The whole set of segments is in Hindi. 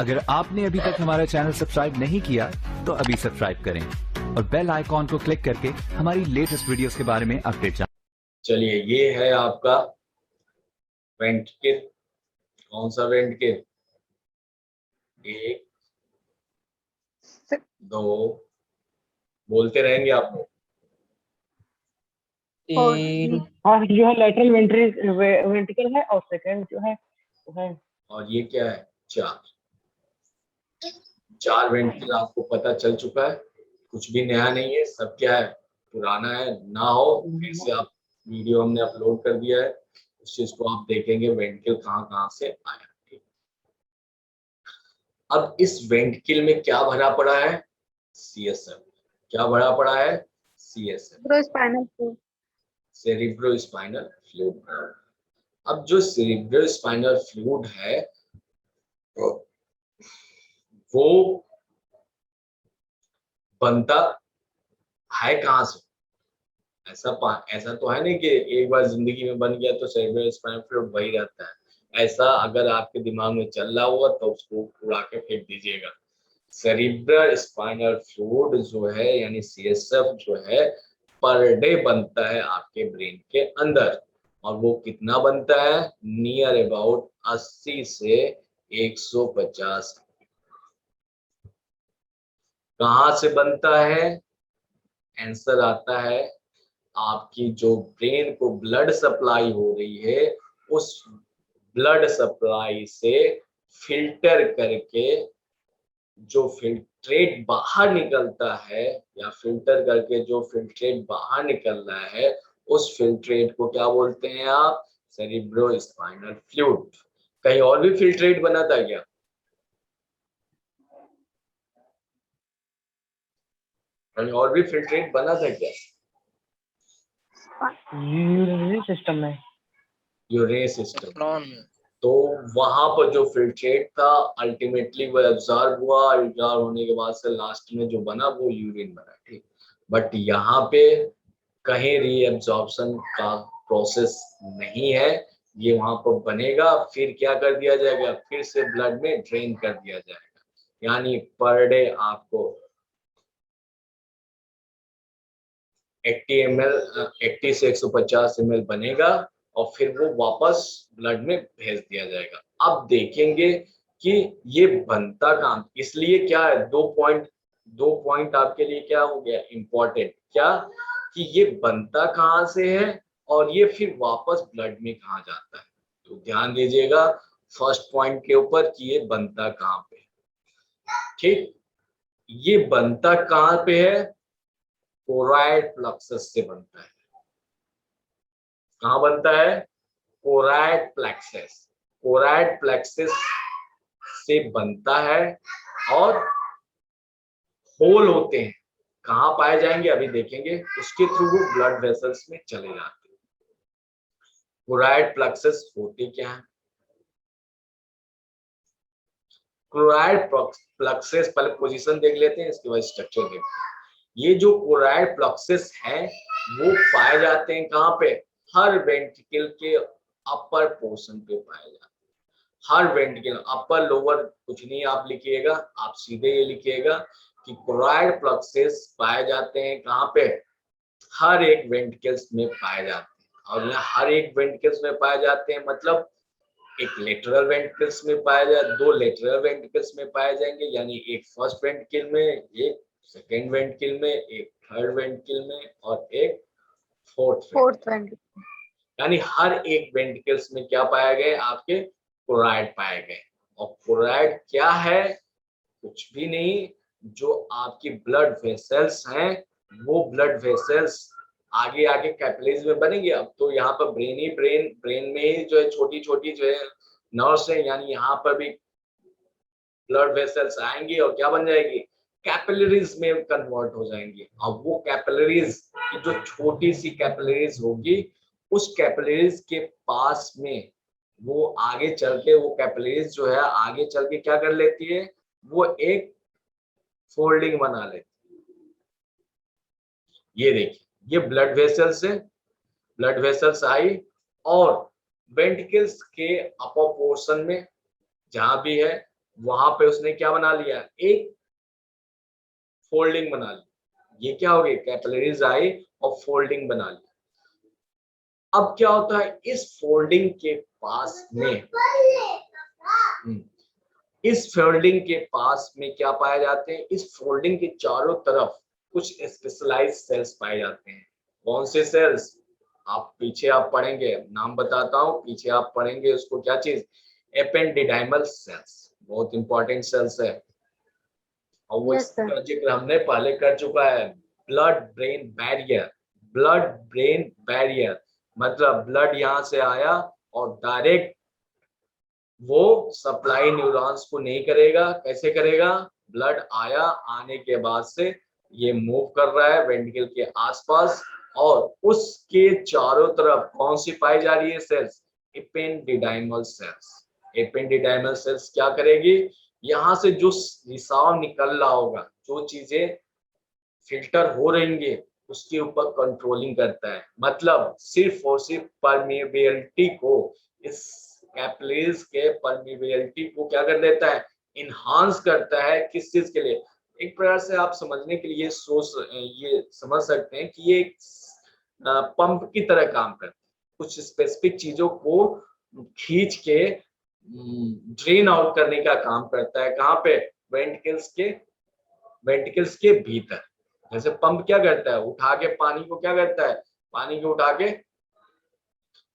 अगर आपने अभी तक हमारा चैनल सब्सक्राइब नहीं किया तो अभी सब्सक्राइब करें और बेल आइकॉन को क्लिक करके हमारी लेटेस्ट वीडियोस के बारे में अपडेट जानें। चलिए, ये है आपका वेंट किट। कौन सा वेंट किट? 1 2 बोलते रहेंगे आप लोग। हाँ, जो है लेटरल वेंट्रिकल है और सेकंड जो है वो है। और ये क्या है? 4 वेंट्रिकल आपको पता चल चुका है, कुछ भी नया नहीं है, सब क्या है, पुराना है। ना हो फिर से आप वीडियो हमने अपलोड कर दिया है, उस चीज को आप देखेंगे वेंट्रिकल कहाँ कहाँ से आया। अब इस वेंट्रिकल में क्या भरा पड़ा है? सीएसएफ। क्या भरा पड़ा है? CSF, cerebrospinal fluid. अब जो सेरिब्रोस्पाइनल फ्लूइड है वो बनता है कहाँ से? ऐसा तो है नहीं कि एक बार जिंदगी में बन गया तो सेरिब्रोस्पाइनल फ्लूइड वही रहता है। ऐसा अगर आपके दिमाग में चल रहा होगा तो उसको उड़ा के फेंक दीजिएगा। सेरिब्रल स्पाइनल फ्लूइड जो है यानी सीएसएफ जो है पर डे बनता है आपके ब्रेन के अंदर। और वो कितना बनता है? नियर अबाउट 80 से 150। कहाँ से बनता है? आंसर आता है आपकी जो ब्रेन को ब्लड सप्लाई हो रही है उस ब्लड सप्लाई से फिल्टर करके जो फिल्ट्रेट बाहर निकलता है या फिल्टर करके जो फिल्ट्रेट बाहर निकल रहा है उस फिल्ट्रेट को क्या बोलते हैं आप? Cerebrospinal fluid. कहीं और भी फिल्ट्रेट बना था क्या? कहीं और भी फिल्ट्रेट बना था क्या? यूरिनरी सिस्टम में, यूरिनरी सिस्टम। तो वहां पर जो फिल्ट्रेट था अल्टीमेटली वो एब्जॉर्ब हुआ, एब्जॉर्ब होने के बाद से लास्ट में जो बना वो यूरिन बना। ठीक, बट यहाँ पे कहीं रीएब्जॉर्प्शन का प्रोसेस नहीं है। ये वहां पर बनेगा, फिर क्या कर दिया जाएगा? फिर से ब्लड में ड्रेन कर दिया जाएगा। यानी पर डे आपको 80 ml 80 से 150 ml बनेगा और फिर वो वापस ब्लड में भेज दिया जाएगा। अब देखेंगे कि ये बनता काम इसलिए क्या है। 2 पॉइंट आपके लिए क्या हो गया इंपॉर्टेंट, क्या कि ये बनता कहाँ से है और ये फिर वापस ब्लड में कहाँ जाता है। तो ध्यान दीजिएगा फर्स्ट पॉइंट के ऊपर कि ये बनता कहाँ पे। ठीक, ये बनता कहाँ पे है? कोराइड प्लेक्सस से बनता है। कहाँ बनता है? Choroid plexus. कोराइड प्लेक्सस से बनता है और होल होते हैं। कहाँ पाए जाएंगे अभी देखेंगे, उसके थ्रू वो ब्लड वेसल्स में चले जाते हैं। कोराइड प्लेक्सस होते क्या है? क्लोराइड प्लेक्सस पहले पोजीशन देख लेते हैं, इसके बाद स्ट्रक्चर देखते हैं। ये जो कोराइड प्लेक्सस है वो पाए जाते हैं कहाँ पे? हर वेंट्रिकल के अपर पोर्शन पे पाए जाते हैं। हर वेंट्रिकल, अपर लोअर कुछ नहीं आप लिखिएगा, आप सीधे ये लिखिएगा कि कोराइड प्लेक्सस पाए जाते हैं कहाँ पे? हर एक वेंट्रिकल्स में पाए जाते हैं। और यहाँ हर एक वेंट्रिकल्स में पाए जाते हैं मतलब एक लेटरल वेंट्रिकल्स में पाया जाए, 2 लेटरल वेंट्रिकल्स में पाए जाएंगे, यानी एक फर्स्ट वेंट्रिकल में, एक सेकेंड वेंट्रिकल में, एक थर्ड वेंट्रिकल में और एक फोर्थ वेंट्रिकल। यानी हर एक वेंट्रिकल्स में क्या पाया गया? आपके क्लोराइड पाए गए। और क्लोराइड क्या है? कुछ भी नहीं, जो आपकी ब्लड वेसल्स हैं वो ब्लड वेसल्स आगे आगे कैपिलरीज में बनेंगे। अब तो यहाँ पर ब्रेन में ही जो है छोटी छोटी जो है नर्व्स है, यानी यहाँ पर भी ब्लड वेसल्स आएंगी और क्या बन जाएगी? कैपिलरीज में कन्वर्ट हो जाएंगी। और वो कैपिलरीज की जो छोटी सी कैपिलरीज होगी उस कैपिलरीज के पास में वो आगे चल के वो कैपिलरीज जो है आगे चल के क्या कर लेती है? वो एक फोल्डिंग बना लेती है। ये देखिए, ये ब्लड वेसल्स है, ब्लड वेसल्स आई और वेंट्रिकल्स के अपर पोर्शन में जहां भी है वहां पे उसने क्या बना लिया, एक फोल्डिंग बना ली। ये क्या हो गई, कैपिलरीज आई और फोल्डिंग बना ली। अब क्या होता है, इस फोल्डिंग के पास में इस फोल्डिंग के पास में क्या पाए जाते हैं, इस फोल्डिंग के चारों तरफ कुछ स्पेशलाइज्ड सेल्स पाए जाते हैं। कौन से सेल्स, आप पीछे आप पढ़ेंगे, नाम बताता हूं, पीछे आप पढ़ेंगे उसको, क्या चीज, एपेंडिडाइमल सेल्स, बहुत इंपॉर्टेंट सेल्स है। और वो यस सर। इसका जिक्र हमने पहले कर चुका है। Blood brain barrier, blood brain barrier मतलब ब्लड यहां से आया और डायरेक्ट वो सप्लाई न्यूरॉन्स को नहीं करेगा, कैसे करेगा, ब्लड आया, आने के बाद से ये मूव कर रहा है वेंट्रिकल के आसपास और उसके चारों तरफ कौन सी पाई जा रही है sales, ependymal sales. Ependymal sales क्या करेगी, यहाँ से जो रिसाव निकल रहा होगा, जो चीजें फिल्टर हो रहेंगे उसके ऊपर कंट्रोलिंग करता है। मतलब सिर्फ और सिर्फ परमेबिलिटी को, इस कैपिलरीज के परमेबिलिटी को क्या कर देता है, इनहांस करता है। किस चीज के लिए, एक प्रकार से आप समझने के लिए ये समझ सकते हैं कि ये एक पंप की तरह काम करता है, कुछ स्पेसिफिक चीजों को खींच के ड्रेन आउट करने का काम करता है। कहाँ पे, वेंट्रिकल्स के भीतर। जैसे पंप क्या करता है, उठा के पानी को क्या करता है, पानी को उठा के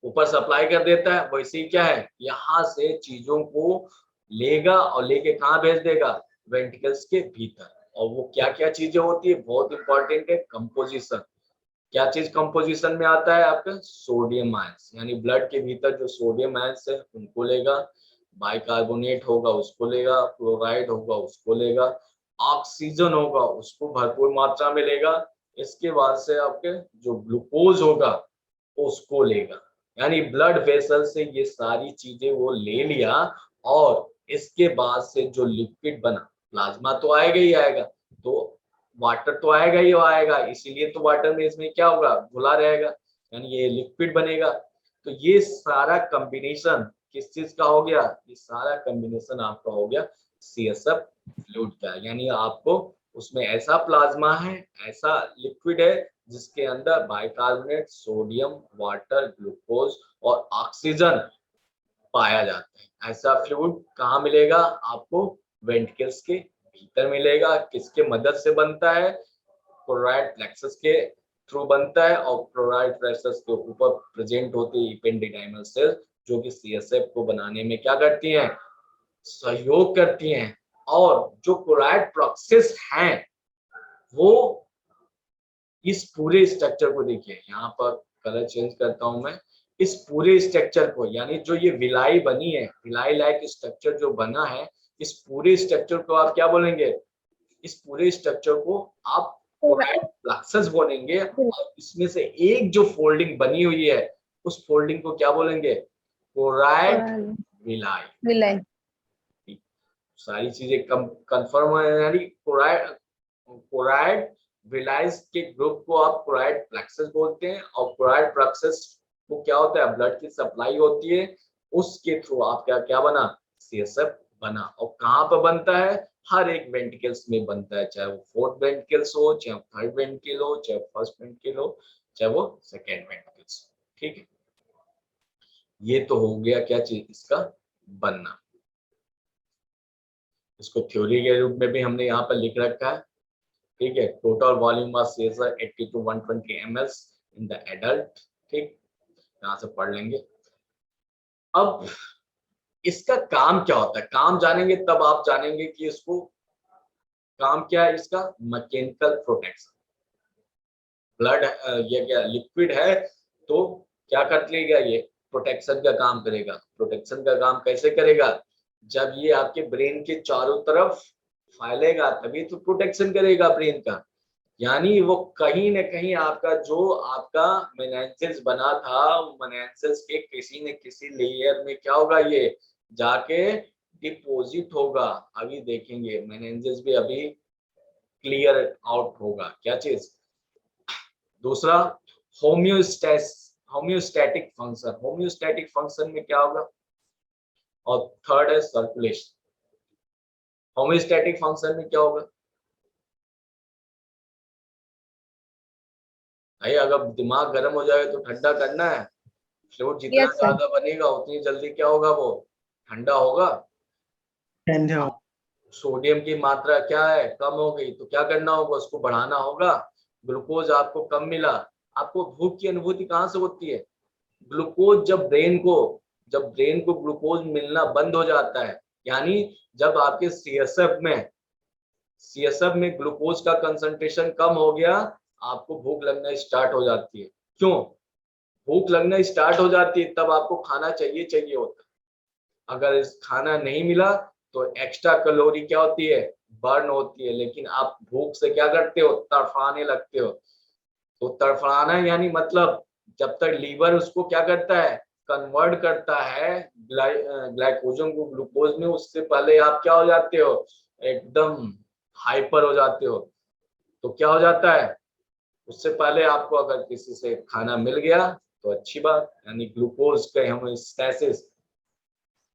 ऊपर सप्लाई कर देता है, वैसे ही क्या है, यहाँ से चीजों को लेगा और लेके कहाँ भेज देगा, वेंट्रिकल्स के भीतर। और वो क्या क्या चीजें होती है, बहुत इंपॉर्टेंट है, कंपोजिशन। क्या चीज कंपोजिशन में आता है आपका, सोडियम आयंस, यानी ब्लड के भीतर जो सोडियम आयंस है उनको लेगा, बाइकार्बोनेट होगा उसको लेगा, क्लोराइड होगा उसको लेगा, ऑक्सीजन होगा उसको भरपूर मात्रा में लेगा, इसके बाद से आपके जो ग्लूकोज होगा उसको लेगा। यानी ब्लड वेसल से ये सारी चीजें वो ले लिया और इसके बाद से जो लिक्विड बना, प्लाज्मा तो आएगा ही आएगा, तो वाटर तो आएगा ही आएगा, इसीलिए तो वाटर में इसमें क्या होगा, घुला रहेगा, यानी ये लिक्विड बनेगा। तो ये सारा कॉम्बिनेशन किस चीज का हो गया, ये सारा कॉम्बिनेशन आपका हो गया CSF फ्लूइड का। यानी आपको उसमें ऐसा प्लाज्मा है, ऐसा लिक्विड है जिसके अंदर बाइकार्बोनेट, सोडियम, वाटर, ग्लूकोज और ऑक्सीजन पाया जाता है। ऐसा फ्लूइड कहाँ मिलेगा आपको, वेंट्रिकल्स के भीतर मिलेगा। किसके मदद से बनता है, क्लोराइड प्लेक्सस के थ्रू बनता है और क्लोराइड प्लेक्सस के ऊपर प्रेजेंट होती है एपेंडिडाइमल सेल, जो कि CSF को बनाने में क्या करती हैं, सहयोग करती हैं। और जो क्लोराइड प्लेक्सस हैं वो इस पूरे स्ट्रक्चर को देखिए, यहाँ पर कलर चेंज करता हूं मैं, इस पूरे स्ट्रक्चर को, यानी जो ये विलाई बनी है, विलाई लाइक स्ट्रक्चर जो बना है, इस पूरे स्ट्रक्चर को आप क्या बोलेंगे, इस पूरे स्ट्रक्चर को आप क्लोराइड प्लेक्सस बोलेंगे। और इसमें से एक जो फोल्डिंग बनी हुई है उस फोल्डिंग को क्या बोलेंगे, क्लोराइड विलाई। सारी चीजें कंफर्म है, यानी क्लोराइड विलाइज के ग्रुप को आप क्लोराइड प्लेक्सस बोलते हैं। और क्लोराइड प्लेक्सस को क्या होता है, ब्लड की सप्लाई होती है, उसके थ्रू आप क्या बना, CSF बना। और कहाँ पर बनता है, हर एक वेंट्रिकल्स में बनता है, चाहे वो फोर्थ वेंट्रिकल्स हो, चाहे थर्ड वेंट्रिकल हो, चाहे फर्स्ट वेंट्रिकल हो, चाहे वो सेकेंड वेंट्रिकल्स। ठीक है, ये तो हो गया क्या चीज, इसका बनना। इसको थ्योरी के रूप में भी हमने यहाँ पर लिख रखा है। ठीक है, total volume of CSF 80 to 120 ml in the adult. ठीक, यहाँ से पढ़ लेंगे। अब इसका काम क्या होता है, काम जानेंगे तब आप जानेंगे कि इसको काम क्या है इसका, मैकेनिकल प्रोटेक्शन। ब्लड ये क्या लिक्विड है तो क्या कर लेगा, ये प्रोटेक्शन का काम करेगा। प्रोटेक्शन का काम कैसे करेगा, जब ये आपके ब्रेन के चारों तरफ फैलेगा तभी तो प्रोटेक्शन करेगा ब्रेन का। यानी वो कहीं ना कहीं आपका जो आपका मेनिंजेस बना था, मेनिंजेस के किसी न किसी लेयर में क्या होगा, ये जाके डिपॉजिट होगा। अभी देखेंगे मेनिंजेस भी अभी क्लियर आउट होगा, क्या चीज। दूसरा होम्योस्टैटिक फंक्शन, होम्योस्टैटिक फंक्शन में क्या होगा। और थर्ड है सर्कुलेशन। होम्योस्टैटिक फंक्शन में क्या होगा भाई, अगर दिमाग गर्म हो जाए तो ठंडा करना है, फ्लूइड जितना Yes, sir. ज्यादा बनेगा उतनी जल्दी क्या होगा, वो ठंडा होगा। अब सोडियम की मात्रा क्या है, कम हो गई, तो क्या करना होगा, उसको बढ़ाना होगा। ग्लूकोज आपको कम मिला, आपको भूख की अनुभूति कहाँ से होती है, ग्लूकोज जब ब्रेन को ग्लूकोज मिलना बंद हो जाता है, यानी जब आपके सीएसएफ में ग्लूकोज का कंसंट्रेशन कम हो गया, आपको भूख लगना स्टार्ट हो जाती है। क्यों भूख लगना स्टार्ट हो जाती है, तब आपको खाना चाहिए होता है। अगर इस खाना नहीं मिला तो एक्स्ट्रा कैलोरी क्या होती है, बर्न होती है, लेकिन आप भूख से क्या करते हो, तड़फड़ाने लगते हो। तो तड़फड़ाना यानी मतलब जब तक लीवर उसको क्या करता है, कन्वर्ट करता है ग्लाइकोजन को ग्लूकोज में, उससे पहले आप क्या हो जाते हो, एकदम हाइपर हो जाते हो। तो क्या हो जाता है, उससे पहले आपको अगर किसी से खाना मिल गया तो अच्छी बात, यानी ग्लूकोज का होमोस्टैसिस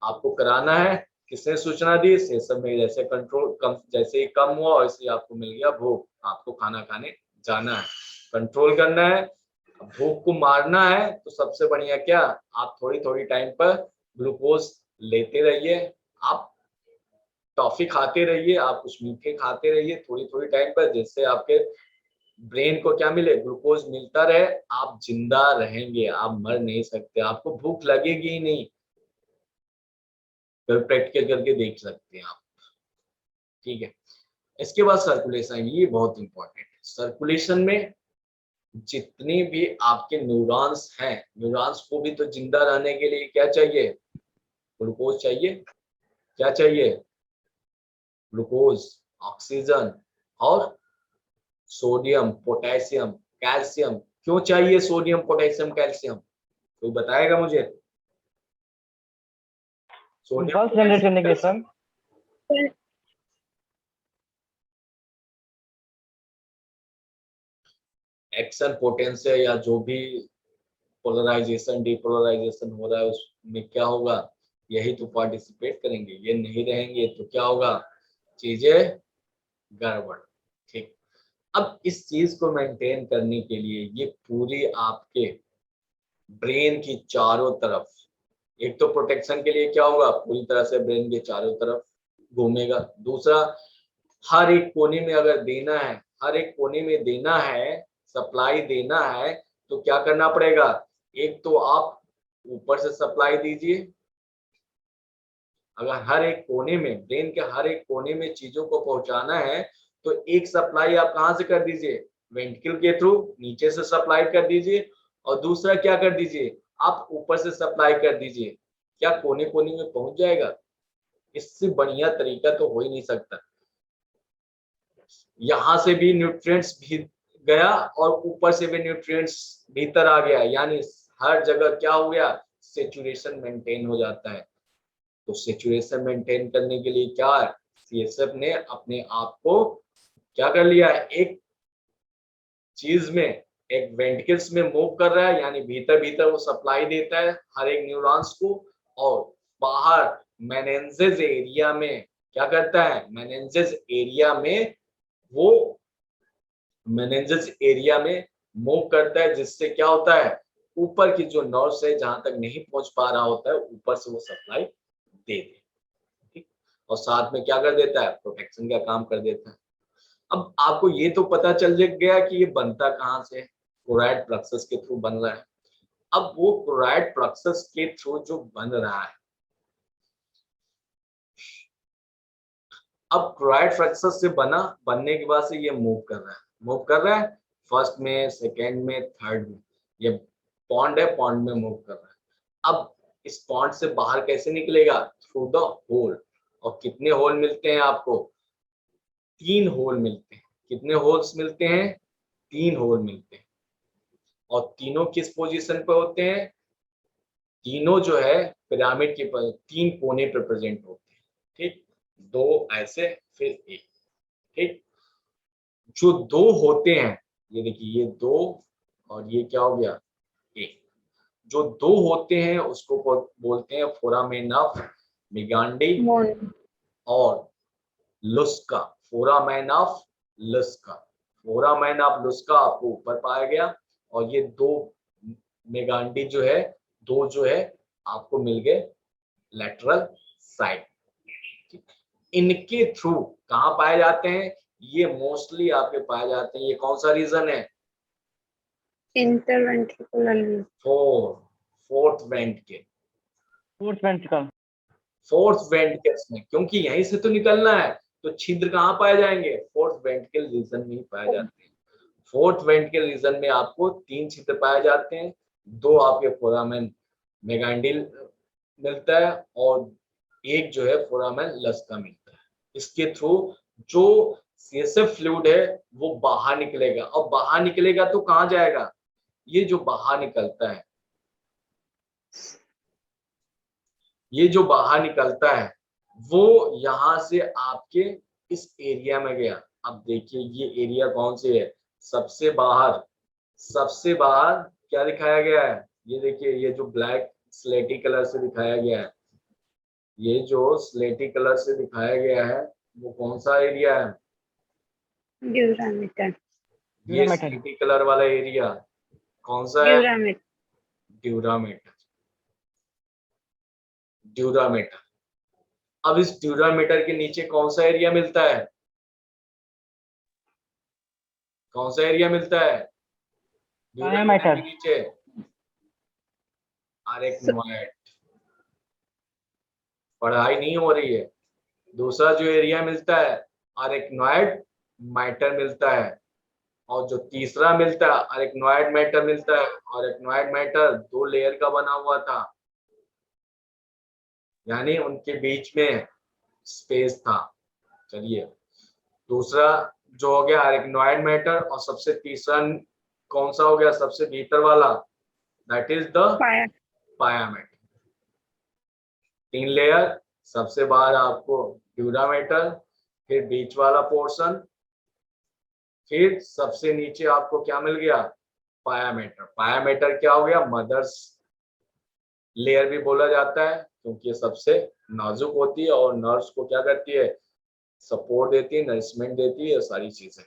आपको कराना है। किसने सूचना दी, सेसम में जैसे कंट्रोल कम, जैसे ही कम हुआ वैसे आपको मिल गया भूख, आपको खाना खाने जाना है, कंट्रोल करना है। भूख को मारना है तो सबसे बढ़िया क्या, आप थोड़ी थोड़ी टाइम पर ग्लूकोज लेते रहिए, आप टॉफी खाते रहिए, आप कुछ मीठे खाते रहिए थोड़ी थोड़ी टाइम पर, जिससे आपके ब्रेन को क्या मिले, ग्लूकोज मिलता रहे, आप जिंदा रहेंगे, आप मर नहीं सकते, आपको भूख लगेगी ही नहीं। प्रैक्टिकल करके देख सकते हैं आप, ठीक है। इसके बाद सर्कुलेशन, ये बहुत इंपॉर्टेंट है। सर्कुलेशन में जितने भी आपके न्यूरॉन्स हैं, न्यूरॉन्स को भी तो जिंदा रहने के लिए क्या चाहिए, ग्लूकोज चाहिए। क्या चाहिए, ग्लूकोज, ऑक्सीजन और सोडियम, पोटेशियम, कैल्शियम। क्यों चाहिए सोडियम, पोटेशियम, कैल्शियम, कोई बताएगा मुझे। सोडियम पल्स जनरेट करने के लिए सर। एक्शन पोटेंशियल या जो भी पोलराइजेशन डिपोलराइजेशन हो रहा है उसमें क्या होगा, यही तो पार्टिसिपेट करेंगे, ये नहीं रहेंगे तो क्या होगा, चीजें गड़बड़। ठीक, अब इस चीज को मेंटेन करने के लिए ये पूरी आपके ब्रेन की चारों तरफ, एक तो प्रोटेक्शन के लिए क्या होगा, पूरी तरह से ब्रेन के चारों तरफ घूमेगा। दूसरा, हर एक कोने में अगर देना है, हर एक कोने में देना है, सप्लाई देना है, तो क्या करना पड़ेगा, एक तो आप ऊपर से सप्लाई दीजिए। अगर हर एक कोने में, ब्रेन के हर एक कोने में चीजों को पहुंचाना है, तो एक सप्लाई आप कहां से कर दीजिए, वेंट्रिकल के थ्रू नीचे से सप्लाई कर दीजिए, और दूसरा क्या कर दीजिए, आप ऊपर से सप्लाई कर दीजिए। क्या कोने कोने में पहुंच जाएगा, इससे बढ़िया तरीका तो हो ही नहीं सकता। यहां से भी न्यूट्रिएंट्स भी गया और ऊपर से भी न्यूट्रिएंट्स भीतर आ गया, यानी हर जगह क्या हो गया, सेचुरेशन मेंटेन हो जाता है। तो सेचुरेशन मेंटेन करने के लिए क्या है, सीएसएफ ने अपने आप को क्या कर लिया है, एक चीज में, एक वेंट्रिकल्स में मूव कर रहा है, यानी भीतर भीतर वो सप्लाई देता है हर एक न्यूरॉन्स को, और बाहर मेनेंजेस एरिया में क्या करता है, मेनेंजेस एरिया में वो मेनेंजेस एरिया में मूव करता है, जिससे क्या होता है, ऊपर की जो नर्व्स है जहां तक नहीं पहुंच पा रहा होता है, ऊपर से वो सप्लाई दे दे, ठीक, और साथ में क्या कर देता है, प्रोटेक्शन का काम कर देता है। अब आपको ये तो पता चल गया कि ये बनता कहाँ से, क्लोराइड प्लक्सस के थ्रू बन रहा है। अब वो क्लोराइड प्लक्सस के थ्रू जो बन रहा है, अब क्लोराइड प्लक्सस से बनने के बाद से ये मूव कर रहा है फर्स्ट में, सेकेंड में, थर्ड में, ये पॉन्ड है, पॉन्ड में मूव कर रहा है। अब इस पॉन्ड से बाहर कैसे निकलेगा, थ्रू द होल। और कितने होल मिलते हैं आपको, 3 होल मिलते हैं। कितने होल्स मिलते हैं, 3 होल मिलते हैं। और तीनों किस पोजीशन पे होते हैं, तीनों जो है पिरामिड के 3 कोने पे प्रेजेंट होते हैं, ठीक, 2 ऐसे फिर एक, ठीक। जो 2 होते हैं, ये देखिए ये 2 और ये क्या हो गया, एक। जो 2 होते हैं उसको बोलते हैं फोरामेन ऑफ मिगांडी और लुस्का, फोरामेन ऑफ लुस्का, फोरामेन ऑफ लुस्का आपको ऊपर पाया गया, और ये दो मेगांडी जो है, दो जो है आपको मिल गए लेटरल साइड। इनके थ्रू कहाँ पाए जाते हैं, ये मोस्टली आपके पाए जाते हैं, ये कौन सा रीजन है, interventricular fourth ventricle, fourth ventricle. Fourth ventricles में, क्योंकि यहीं से तो निकलना है, तो छिद्र कहाँ पाए जाएंगे, फोर्थ वेंट्रिकल रीजन में ही पाए जाते हैं। फोर्थ वेंट्रिकल रीजन में आपको 3 छिद्र पाए जाते हैं, 2 आपके फोरामेन मेगांडिल मिलता है, और एक जो है फोरामेन लस्का मिलता है। इसके थ्रू जो सीएसएफ फ्लूइड है वो बाहर निकलेगा, और बाहर निकलेगा तो कहाँ जाएगा, ये जो बाहर निकलता है, ये जो बाहर निकलता है वो यहां से आपके इस एरिया में गया। अब देखिए ये एरिया कौन से है, सबसे बाहर, सबसे बाहर क्या दिखाया गया है, ये देखिए, ये जो ब्लैक स्लेटी कलर से दिखाया गया है, ये जो स्लेटी कलर से दिखाया गया है वो कौन सा एरिया है, ड्यूरामीटर। ये स्लेटी कलर वाला एरिया कौन सा है, ड्यूरामीटर, ड्यूरामीटर। अब इस ड्यूरामीटर के नीचे कौन सा एरिया मिलता है, कौन सा एरिया मिलता है, ड्यूरामीटर के नीचे अरेक्नोइड। पढ़ाई नहीं हो रही है। दूसरा जो एरिया मिलता है अरेक्नोइड मैटर मिलता है, और जो तीसरा मिलता है अरेक्नोइड मैटर मिलता है, और अरेक्नोइड मैटर 2 लेयर का बना हुआ था, यानी उनके बीच में स्पेस था। चलिए, दूसरा जो हो गया अरेक्नोइड मैटर, और सबसे तीसरा कौन सा हो गया, सबसे भीतर वाला, दैट इज द पाया मैटर। 3 लेयर, सबसे बाहर आपको ड्यूरामेटर, फिर बीच वाला पोर्शन, फिर सबसे नीचे आपको क्या मिल गया, पायामेटर। पायामेटर क्या हो गया, मदर्स लेयर भी बोला जाता है, क्योंकि ये सबसे नाजुक होती है और नर्व्स को क्या करती है, सपोर्ट देती है, नरिशमेंट देती है, सारी चीजें।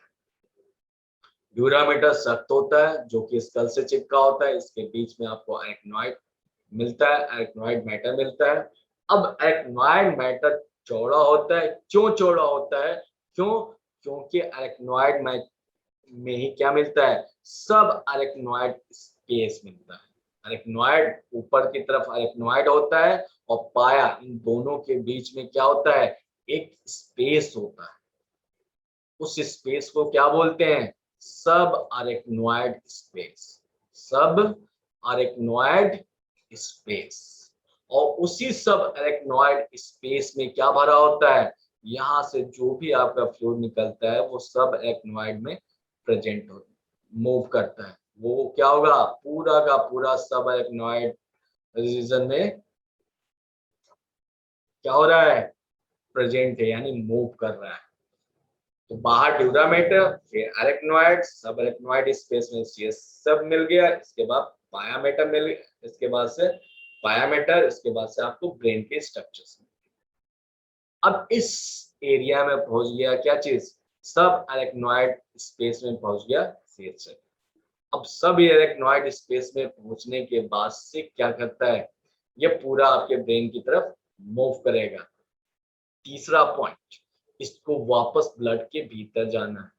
ड्यूरामीटर सख्त होता है जो कि स्कल से चिपका होता है, इसके बीच में आपको अरेक्नोइड मिलता है, अरेक्नोइड मैटर मिलता है। अब अरेक्नोइड मैटर चौड़ा होता है, क्यों चौड़ा होता है, क्यों, क्योंकि अरेक्नोइड में ही क्या मिलता है, सब अरेक्नोइड स्पेस मिलता है। अरेक्नोइड ऊपर की तरफ अरेक्नोइड होता है, और पाया, इन दोनों के बीच में क्या होता है, एक स्पेस होता है। उस स्पेस को क्या बोलते हैं, सब अरेक्नोइड स्पेस, सब अरेक्नोइड स्पेस। और उसी सब अरेक्नोइड स्पेस में क्या भरा होता है, यहाँ से जो भी आपका फ्लूइड निकलता है वो सब अरेक्नोइड में प्रेजेंट हो, मूव करता है। वो क्या होगा, पूरा का पूरा सब अरेक्नोइड रीजन में क्या हो रहा है, प्रेजेंट है, यानी मूव कर रहा है। तो बाहर ड्यूरामेटर, फिर अरेक्नोइड, सब अरेक्नोइड स्पेस में ये सब मिल गया, इसके बाद पायामेटर मिल गया, इसके बाद से पायामेटर, इसके बाद से आपको ब्रेन के स्ट्रक्चर्स। अब इस एरिया में पहुंच गया क्या चीज, सब अरेक्नोइड स्पेस में पहुंच गया सीएचएफ। अब सब अरेक्नोइड स्पेस में पहुंचने के बाद से क्या करता है, ये पूरा आपके ब्रेन की तरफ मूव करेगा। तीसरा पॉइंट, इसको वापस ब्लड के भीतर जाना है,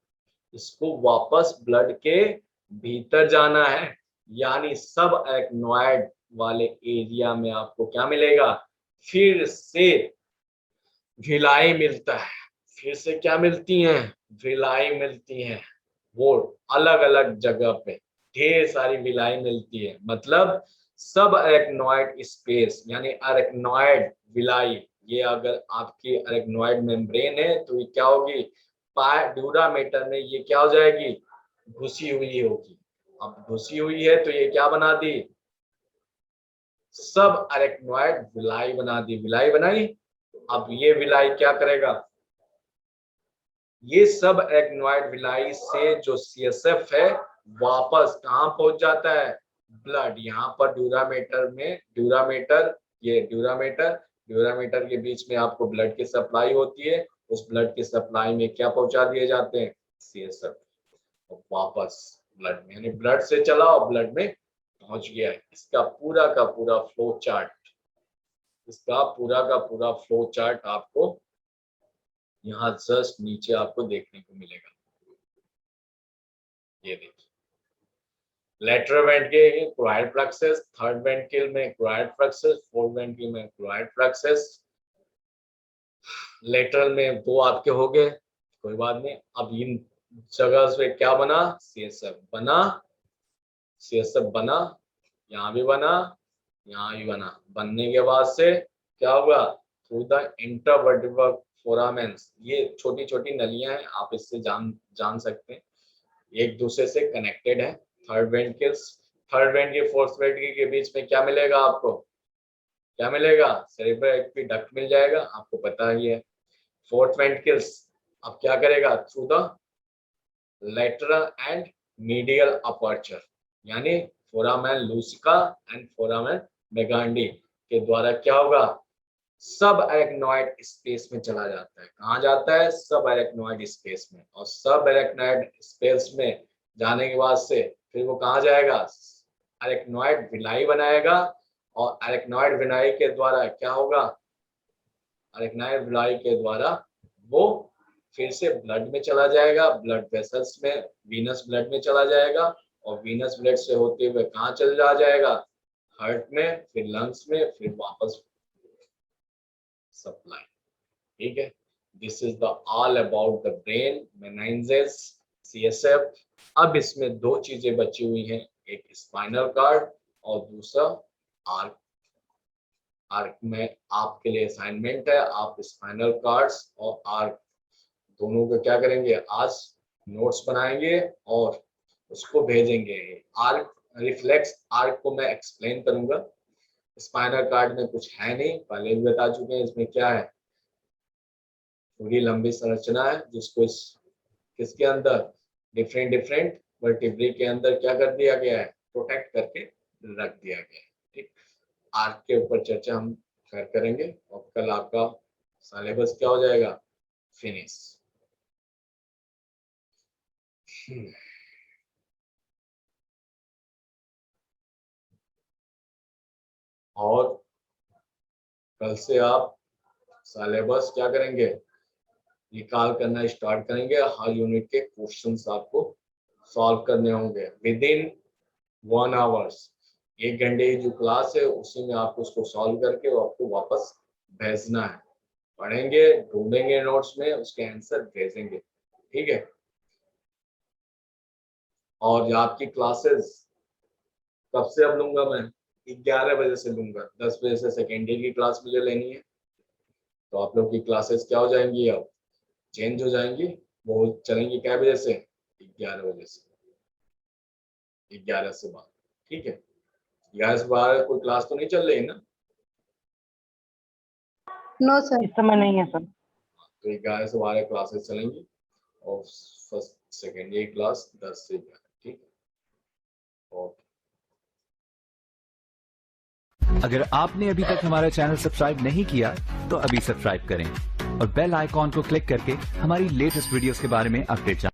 इसको वापस ब्लड के भीतर जाना है, यानी सब अरेक्नोइड वाले एरिया में आपको क्या मिलेगा, फिर से विलाई मिलता है। फिर से क्या मिलती हैं, विलाई मिलती हैं, वो अलग अलग जगह पे ढेर सारी विलाई मिलती है। मतलब सब अरेक्नोइड स्पेस, यानी अरेक्नोइड विलाई, ये अगर आपकी अरेक्नोइड मेम्ब्रेन है तो ये क्या होगी, ड्यूरामेटर में ये क्या हो जाएगी, घुसी हुई होगी। अब घुसी हुई है तो ये क्या बना दी, सब अरेक्नोइड विलाई बना दी, विलाई बनाई। अब ये विलाई क्या करेगा, ये सब अरेक्नोइड विलाई से जो सीएसएफ है वापस कहां पहुंच जाता है, ब्लड। यहाँ पर ड्यूरामेटर में, ड्यूरामेटर, ये ड्यूरामेटर, ड्यूरामेटर के बीच में आपको ब्लड की सप्लाई होती है, उस ब्लड की सप्लाई में क्या पहुंचा दिए जाते हैं, CSF, और वापस ब्लड में, यानी ब्लड से चला और ब्लड में पहुंच गया है। इसका पूरा का पूरा फ्लो चार्ट, इसका पूरा का पूरा फ्लो चार्ट आपको यहाँ जस्ट नीचे आपको देखने को मिलेगा। ये देखिए, lateral ventricle chloride fluxes, third ventricle में क्लोराइड फ्लक्सेस, फोर्थ वेंट्रिकल में क्लोराइड फ्लक्सेस। लेटरल में 2 आपके हो गए, कोई बात नहीं। अब इन जगह से क्या बना, CSF बना, CSF बना, यहाँ भी बना, यहाँ भी बना। बनने के बाद से क्या होगा, थ्रू द इंटरवर्टिब्रल फोरामेंस, ये छोटी छोटी नलियां हैं, आप इससे जान सकते हैं, एक दूसरे से कनेक्टेड है। थर्ड वेंट्रिकल फोर्थ वेंट्रिकल के बीच में क्या मिलेगा आपको, क्या मिलेगा, सेरेब्रल एक्टिव डक्ट मिल जाएगा, आपको पता ही है। फोर्थ वेंट्रिकल अब क्या करेगा, through the lateral and medial aperture, यानी फोरामेन लूसिका एंड फोरामेन मेगांडी के द्वारा क्या होगा, सब अरेक्नॉइड स्पेस में चला जाता है। कहाँ जाता है, सब अरेक्नॉइड स्पेस में, और सब अरेक्नॉइड स्पेस में जाने के बाद से फिर वो कहाँ जाएगा, अरेक्नॉइड विलाई बनाएगा, और अरेक्नॉइड विलाई के द्वारा क्या होगा, अरेक्नॉइड विलाई के द्वारा वो फिर से ब्लड में चला जाएगा, ब्लड वेसल्स में, वीनस ब्लड में चला जाएगा, और वीनस ब्लड से होते हुए कहाँ चला जाएगा, हार्ट में, फिर लंग्स में, फिर वापस सप्लाई। ठीक है, this is the all about the brain, meninges, CSF। अब इसमें 2 चीजें बची हुई हैं, एक स्पाइनल कार्ड और दूसरा आर्क। आर्क में आपके लिए असाइनमेंट है, आप स्पाइनल कार्ड्स और आर्क दोनों को क्या करेंगे, आज नोट्स बनाएंगे और उसको भेजेंगे। आर्क, रिफ्लेक्स आर्क को मैं एक्सप्लेन करूंगा, स्पाइनल कार्ड में कुछ है नहीं, पहले भी बता चुके हैं। इसमें क्या है, पूरी लंबी संरचना है जिसको किसके अंदर, डिफरेंट वर्टिब्रे के अंदर क्या कर दिया गया है, प्रोटेक्ट करके रख दिया गया है। ठीक, आर्क के ऊपर चर्चा हम करेंगे, और कल आपका सिलेबस क्या हो जाएगा, फिनिश। और कल से आप सिलेबस क्या करेंगे, निकाल करना स्टार्ट करेंगे। हर यूनिट के क्वेश्चंस आपको सॉल्व करने होंगे विद इन 1 आवर्स। 1 घंटे की जो क्लास है उसी में आपको उसको सॉल्व करके वो आपको वापस भेजना है। पढ़ेंगे, ढूंढेंगे नोट्स में, उसके आंसर भेजेंगे। ठीक है, और आपकी क्लासेस कब से अब लूंगा मैं, 11 बजे से लूंगा। 10 बजे से सेकेंड ईयर की क्लास मुझे लेनी है, तो आप लोग की क्लासेस क्या हो जाएंगी, अब चेंज हो जाएंगी। वो चलेंगी क्या बजे से, 11 बजे से, 11 से बाद। ठीक है, 11 से बाद कोई क्लास तो नहीं चल रही ना, नो सर, इस समय नहीं है सर। तो 11 से 12 क्लासेस चलेंगी, और फर्स्ट सेकेंड ईयर क्लास 10 से 11। ठीक है, ओके। अगर आपने अभी तक हमारा चैनल सब्सक्राइब नहीं किया तो अभी सब्सक्राइब करें और बेल आइकॉन को क्लिक करके हमारी लेटेस्ट वीडियोस के बारे में अपडेट जानें।